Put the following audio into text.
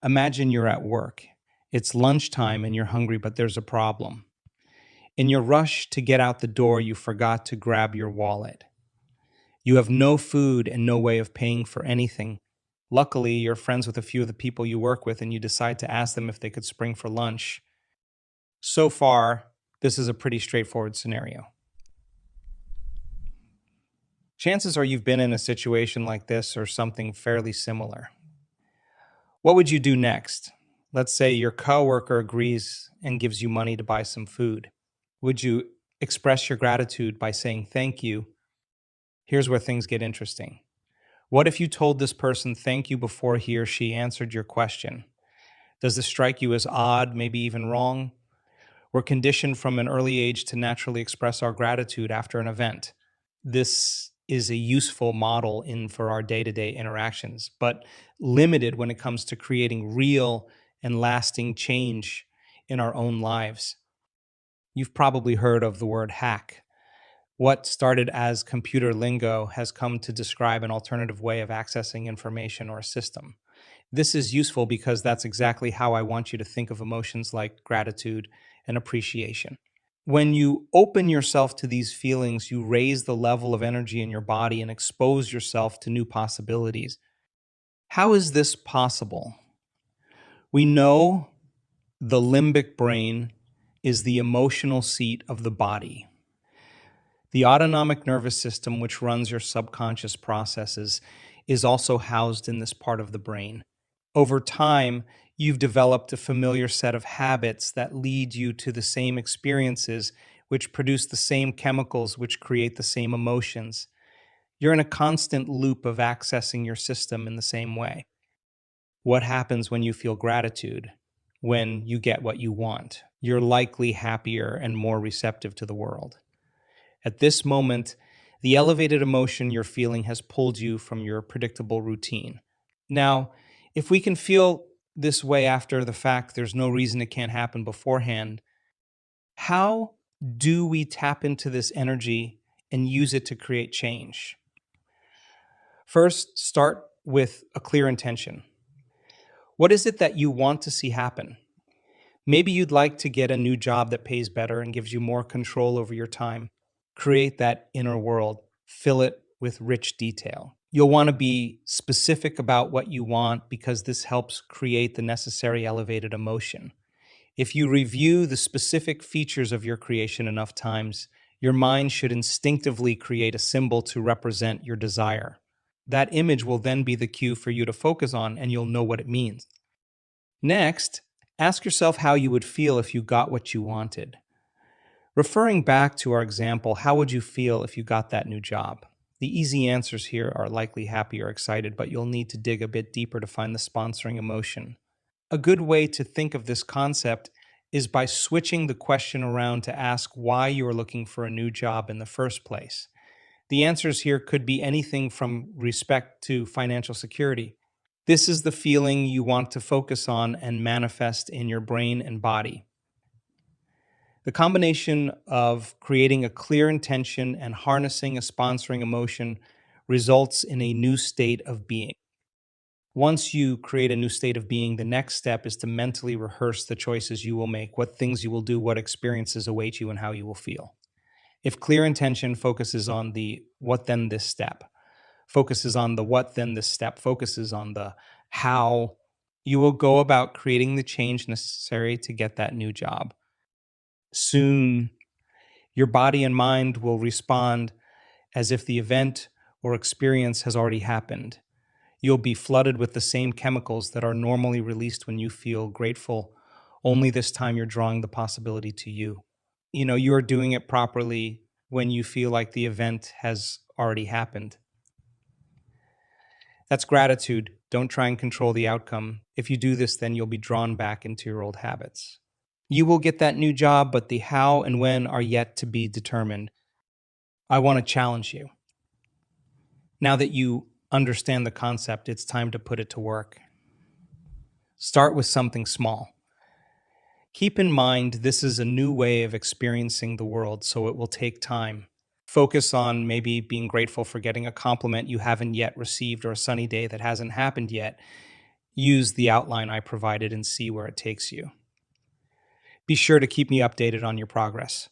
Imagine you're at work. It's lunchtime and you're hungry, but there's a problem. In your rush to get out the door, you forgot to grab your wallet. You have no food and no way of paying for anything. Luckily, you're friends with a few of the people you work with and you decide to ask them if they could spring for lunch. So far, this is a pretty straightforward scenario. Chances are you've been in a situation like this or something fairly similar. What would you do next? Let's say your coworker agrees and gives you money to buy some food. Would you express your gratitude by saying thank you? Here's where things get interesting. What if you told this person thank you before he or she answered your question? Does this strike you as odd, maybe even wrong? We're conditioned from an early age to naturally express our gratitude after an event. This is a useful model in for our day-to-day interactions, but limited when it comes to creating real and lasting change in our own lives. You've probably heard of the word hack. What started as computer lingo has come to describe an alternative way of accessing information or a system. This is useful because that's exactly how I want you to think of emotions like gratitude and appreciation. When you open yourself to these feelings, you raise the level of energy in your body and expose yourself to new possibilities. How is this possible? We know the limbic brain is the emotional seat of the body. The autonomic nervous system, which runs your subconscious processes, is also housed in this part of the brain. Over time, you've developed a familiar set of habits that lead you to the same experiences, which produce the same chemicals, which create the same emotions. You're in a constant loop of accessing your system in the same way. What happens when you feel gratitude? When you get what you want, you're likely happier and more receptive to the world. At this moment, the elevated emotion you're feeling has pulled you from your predictable routine. Now, if we can feel this way after the fact, there's no reason it can't happen beforehand. How do we tap into this energy and use it to create change? First, start with a clear intention. What is it that you want to see happen? Maybe you'd like to get a new job that pays better and gives you more control over your time. Create that inner world, fill it with rich detail. You'll want to be specific about what you want because this helps create the necessary elevated emotion. If you review the specific features of your creation enough times, your mind should instinctively create a symbol to represent your desire. That image will then be the cue for you to focus on, and you'll know what it means. Next, ask yourself how you would feel if you got what you wanted. Referring back to our example, how would you feel if you got that new job? The easy answers here are likely happy or excited, but you'll need to dig a bit deeper to find the sponsoring emotion. A good way to think of this concept is by switching the question around to ask why you are looking for a new job in the first place. The answers here could be anything from respect to financial security. This is the feeling you want to focus on and manifest in your brain and body. The combination of creating a clear intention and harnessing a sponsoring emotion results in a new state of being. Once you create a new state of being, the next step is to mentally rehearse the choices you will make, what things you will do, what experiences await you, and how you will feel. If clear intention focuses on the what then this step, focuses on the what then this step, focuses on the how, you will go about creating the change necessary to get that new job. Soon, your body and mind will respond as if the event or experience has already happened. You'll be flooded with the same chemicals that are normally released when you feel grateful, only this time you're drawing the possibility to you. You are doing it properly when you feel like the event has already happened. That's gratitude. Don't try and control the outcome. If you do this, then you'll be drawn back into your old habits. You will get that new job, but the how and when are yet to be determined. I want to challenge you. Now that you understand the concept, it's time to put it to work. Start with something small. Keep in mind this is a new way of experiencing the world, so it will take time. Focus on maybe being grateful for getting a compliment you haven't yet received or a sunny day that hasn't happened yet. use the outline I provided and see where it takes you. Be sure to keep me updated on your progress.